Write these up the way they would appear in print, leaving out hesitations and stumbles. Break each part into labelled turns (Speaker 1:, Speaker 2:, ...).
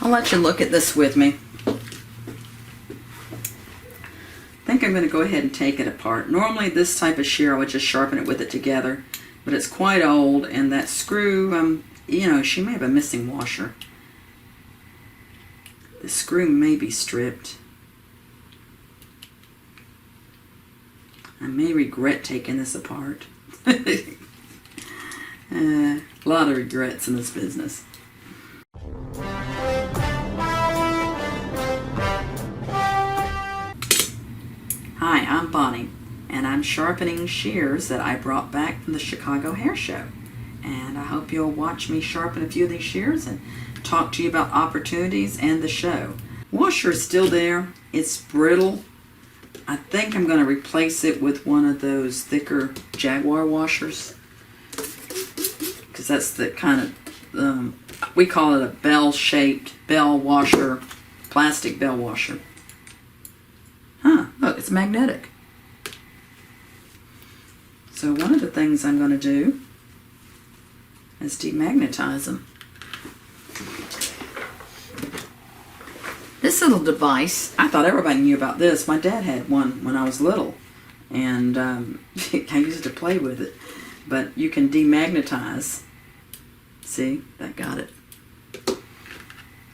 Speaker 1: I'll let you look at this with me. I think I'm going to go ahead and take it apart. Normally this type of shear I would just sharpen it with it together, but it's quite old, and that screw, you know, she may have a missing washer. The screw may be stripped. I may regret taking this apart. A lot of regrets in this business. Hi, I'm Bonnie, and I'm sharpening shears that I brought back from the Chicago Hair Show. And I hope you'll watch me sharpen a few of these shears and talk to you about opportunities and the show. Washer is still there. It's brittle. I think I'm going to replace it with one of those thicker Jaguar washers, because that's the kind of, we call it a bell-shaped bell washer, plastic bell washer. Huh, look, it's magnetic. So one of the things I'm going to do is demagnetize them. This little device, I thought everybody knew about this. My dad had one when I was little, and I used to play with it. But you can demagnetize. See, that got it.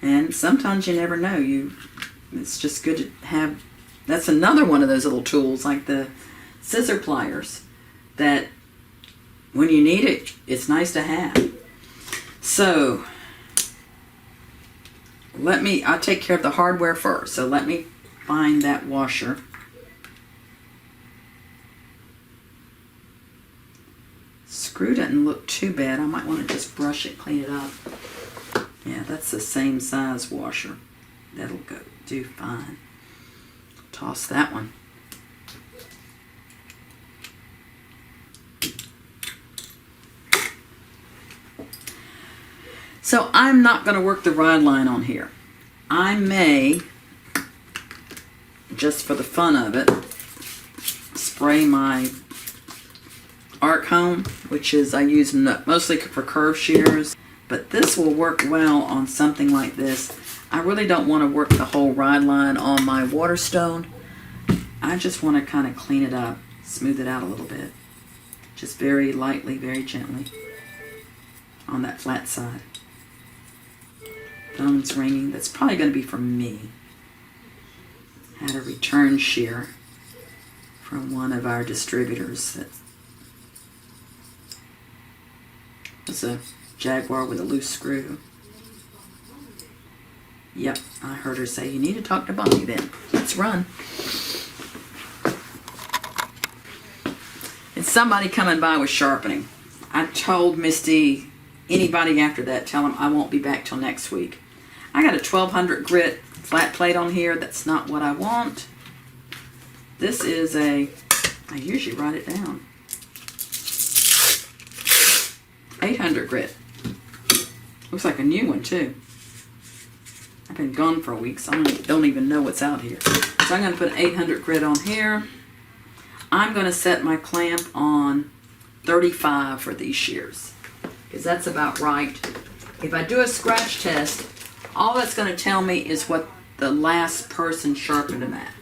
Speaker 1: And sometimes you never know. It's just good to have. That's another one of those little tools, like the scissor pliers, that when you need it, it's nice to have. So I'll take care of the hardware first. So let me find that washer. Screw doesn't look too bad. I might want to just brush it, clean it up. Yeah, that's the same size washer. That'll do fine. Toss that one. So I'm not going to work the rod line on here. I may, just for the fun of it, spray my arc home, which is I use mostly for curved shears, but this will work well on something like this. I really don't want to work the whole rod line on my Waterstone. I just want to kind of clean it up, smooth it out a little bit. Just very lightly, very gently on that flat side. Phone's ringing. That's probably going to be from me. Had a return shear from one of our distributors. It's a Jaguar with a loose screw. Yep, I heard her say, you need to talk to Bonnie then. Let's run. It's somebody coming by with sharpening. I told Misty, anybody after that, tell them I won't be back till next week. I got a 1200 grit flat plate on here. That's not what I want. This is I usually write it down. 800 grit. Looks like a new one too. I've been gone for a week, so I don't even know what's out here. So I'm going to put 800 grit on here. I'm going to set my clamp on 35 for these shears, because that's about right. If I do a scratch test, all that's going to tell me is what the last person sharpened them at.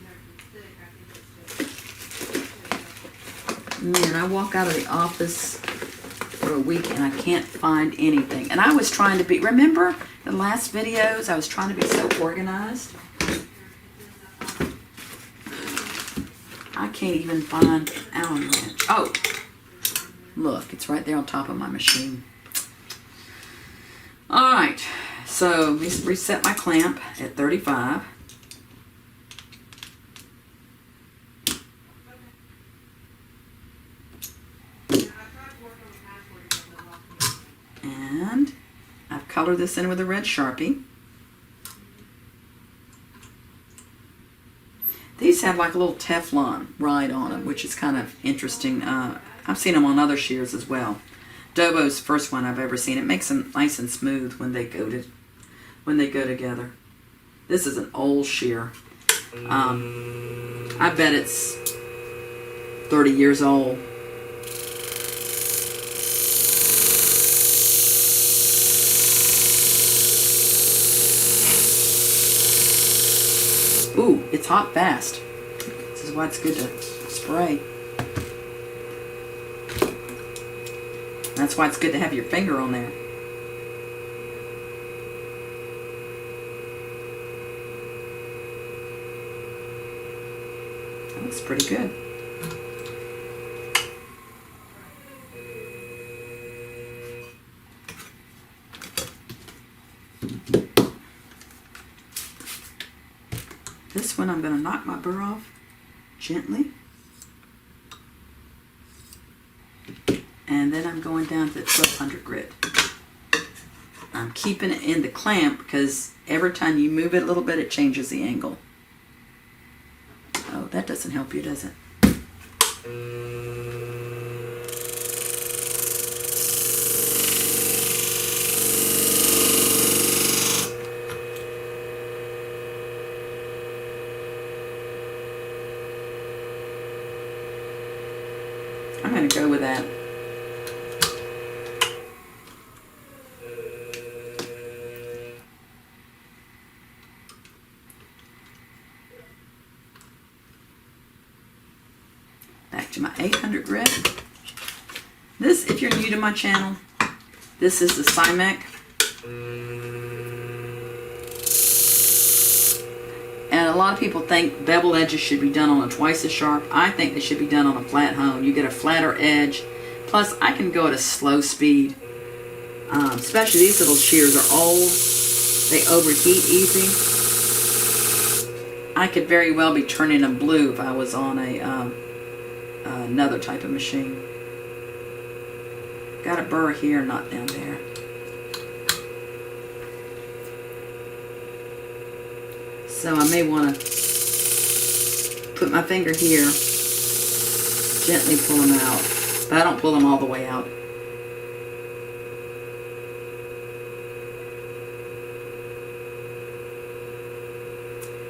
Speaker 1: Man, I walk out of the office for a week and I can't find anything. And I was trying to be, remember the last videos? I was trying to be so organized. I can't even find Allen wrench. Oh, look, it's right there on top of my machine. All right, so let me reset my clamp at 35. And I've colored this in with a red Sharpie. These have like a little Teflon ride on them, which is kind of interesting. I've seen them on other shears as well. Dovo's the first one I've ever seen. It makes them nice and smooth when they go together. This is an old shear. I bet it's 30 years old. Ooh, it's hot fast. This is why it's good to spray. That's why it's good to have your finger on there. That looks pretty good. This one I'm going to knock my burr off gently. And then I'm going down to the 1200 grit. I'm keeping it in the clamp because every time you move it a little bit, it changes the angle. Oh, that doesn't help you, does it? I'm going to go with that. Back to my 800 grit. This, if you're new to my channel, this is the Cymec. And a lot of people think bevel edges should be done on a twice as sharp. I think they should be done on a flat hone. You get a flatter edge. Plus, I can go at a slow speed. Especially these little shears are old. They overheat easy. I could very well be turning them blue if I was on a another type of machine. Got a burr here, not down there. So I may want to put my finger here, gently pull them out, but I don't pull them all the way out.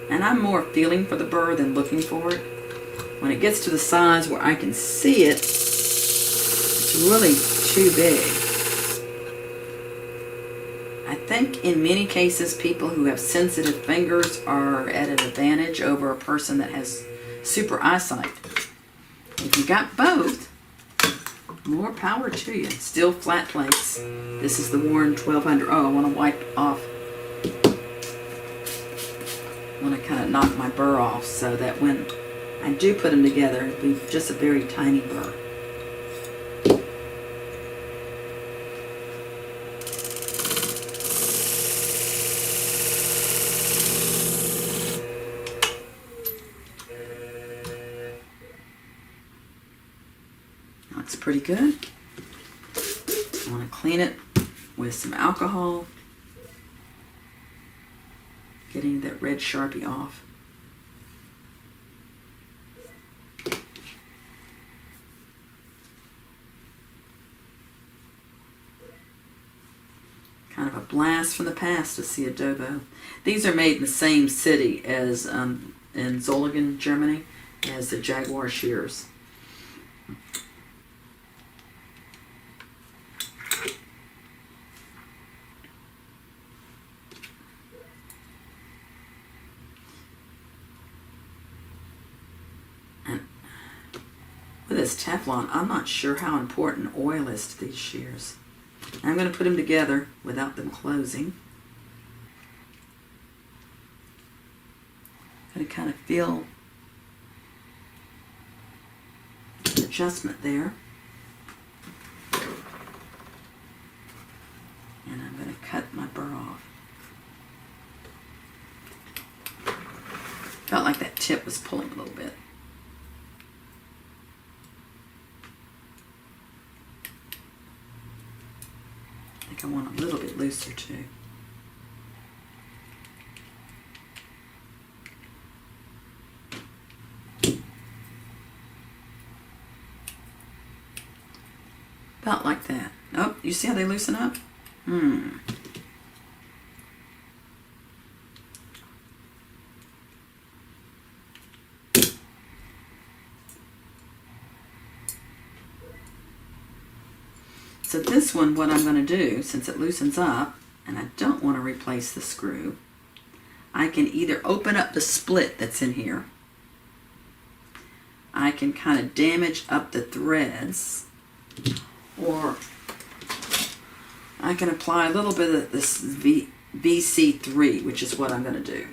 Speaker 1: And I'm more feeling for the burr than looking for it. When it gets to the size where I can see it, it's really too big. I think in many cases people who have sensitive fingers are at an advantage over a person that has super eyesight. If you got both, more power to you. Still flat plates. This is the worn 1200. Oh, I want to wipe off. I want to kind of knock my burr off so that when I do put them together, it'll be just a very tiny burr. Looks pretty good. I want to clean it with some alcohol, getting that red Sharpie off. Kind of a blast from the past to see a Dovo. These are made in the same city as in Solingen, Germany, as the Jaguar shears. And with this Teflon, I'm not sure how important oil is to these shears. I'm going to put them together without them closing. I'm going to kind of feel the adjustment there. And I'm going to cut my burr off. Felt like that tip was pulling a little bit. I want a little bit looser too. About like that. Oh, you see how they loosen up? So this one, what I'm going to do, since it loosens up, and I don't want to replace the screw, I can either open up the split that's in here. I can kind of damage up the threads, or I can apply a little bit of this VC3, which is what I'm going to do.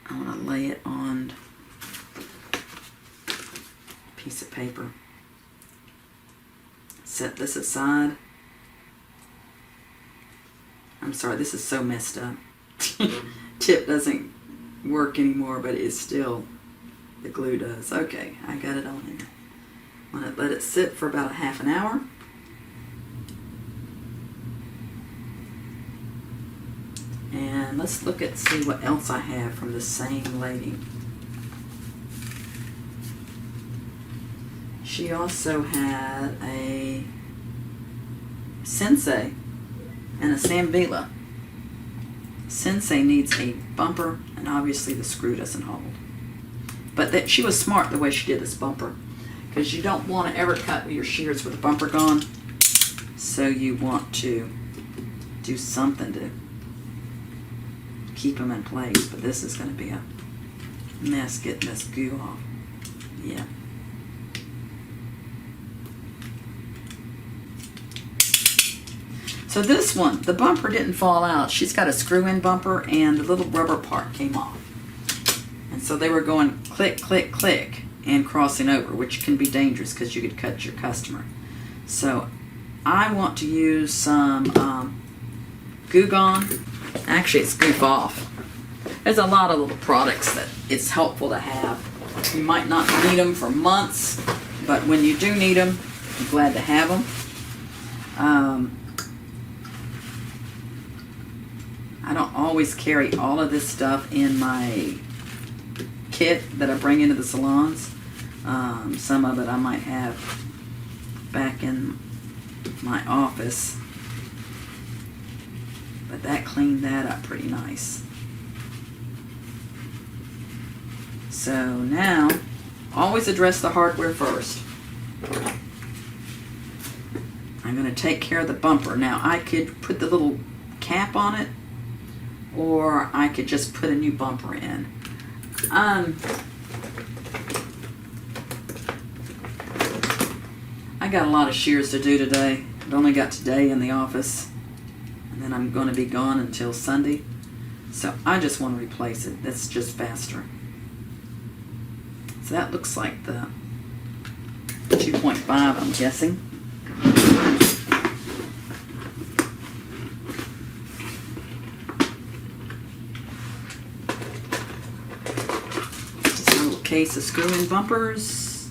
Speaker 1: I want to lay it on a piece of paper. Set this aside. I'm sorry, this is so messed up. Tip doesn't work anymore, but it's still, the glue does. Okay, I got it on here. I'm going to let it sit for about a half an hour. And let's look at see what else I have from the same lady. She also had a Sensei and a Sambila. Sensei needs a bumper, and obviously the screw doesn't hold. But that she was smart the way she did this bumper, because you don't want to ever cut with your shears with the bumper gone. So you want to do something to keep them in place. But this is going to be a mess getting this goo off. Yeah. So this one, the bumper didn't fall out. She's got a screw-in bumper and the little rubber part came off. And so they were going click, click, click and crossing over, which can be dangerous because you could cut your customer. So I want to use some Goo Gone. Actually, it's Goof Off. There's a lot of little products that it's helpful to have. You might not need them for months, but when you do need them, I'm glad to have them. I don't always carry all of this stuff in my kit that I bring into the salons. Some of it I might have back in my office. But that cleaned that up pretty nice. So now, always address the hardware first. I'm going to take care of the bumper. Now I could put the little cap on it, or I could just put a new bumper in. I got a lot of shears to do today. I've only got today in the office, and then I'm going to be gone until Sunday. So I just want to replace it. That's just faster. So that looks like the 2.5, I'm guessing. Just a little case of screw-in bumpers.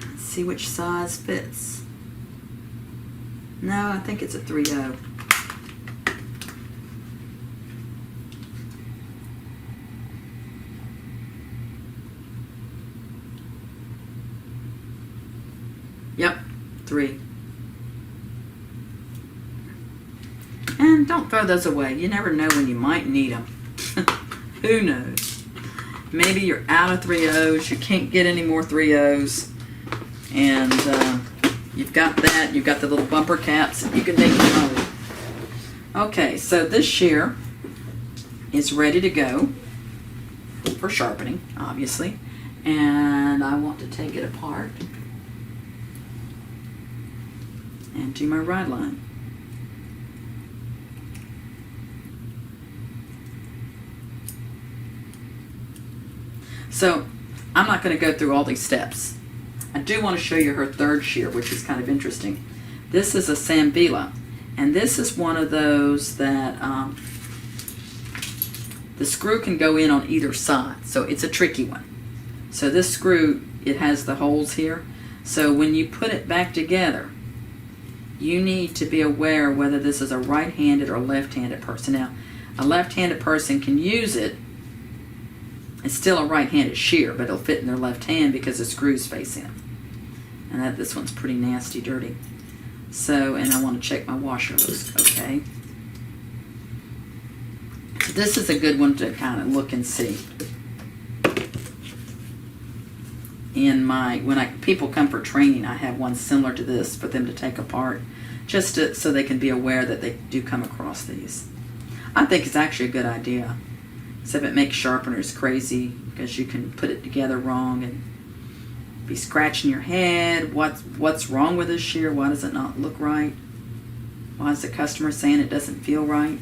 Speaker 1: Let's see which size fits. No, I think it's a 3/0. Yep, 3. And don't throw those away. You never know when you might need them. Who knows? Maybe you're out of 3/0s. You can't get any more 3/0s. And you've got that. You've got the little bumper caps that you can make your own. Okay, so this shear is ready to go for sharpening, obviously. And I want to take it apart and do my ride line. So I'm not going to go through all these steps. I do want to show you her third shear, which is kind of interesting. This is a Sambila, and this is one of those that the screw can go in on either side, so it's a tricky one. So this screw, it has the holes here, so when you put it back together, you need to be aware whether this is a right-handed or left-handed person. Now, a left-handed person can use it. It's still a right-handed shear, but it'll fit in their left hand because the screw's face in. And this one's pretty nasty, dirty. So, and I want to check my washer looks okay. So this is a good one to kind of look and see. in my, people come for training, I have one similar to this for them to take apart, just so they can be aware that they do come across these. I think it's actually a good idea, except it makes sharpeners crazy because you can put it together wrong and be scratching your head. What's wrong with this shear? Why does it not look right? Why is the customer saying it doesn't feel right?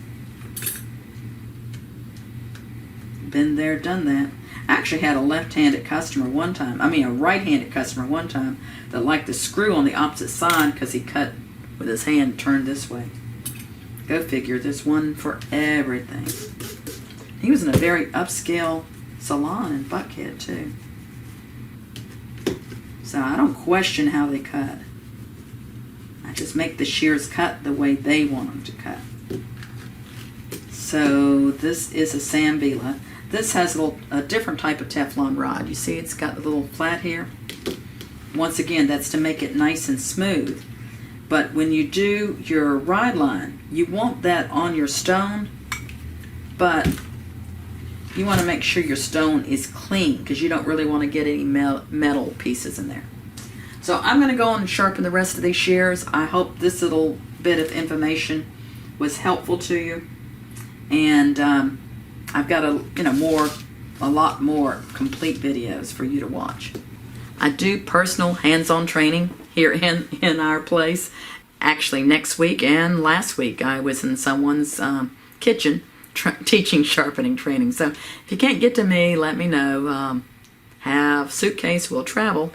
Speaker 1: Been there, done that. I actually had a left-handed customer one time, a right-handed customer one time, that liked the screw on the opposite side because he cut with his hand turned this way. Go figure, there's one for everything. He was in a very upscale salon in Buckhead too. So I don't question how they cut. I just make the shears cut the way they want them to cut. So this is a Sambila. This has a different type of Teflon rod. You see it's got a little flat here. Once again, that's to make it nice and smooth. But when you do your ride line, you want that on your stone, but you want to make sure your stone is clean because you don't really want to get any metal pieces in there. So I'm going to go on and sharpen the rest of these shears. I hope this little bit of information was helpful to you. And I've got a lot more complete videos for you to watch. I do personal hands-on training here in our place. Actually, next week and last week I was in someone's kitchen teaching sharpening training. So if you can't get to me, let me know. Have suitcase, we'll travel.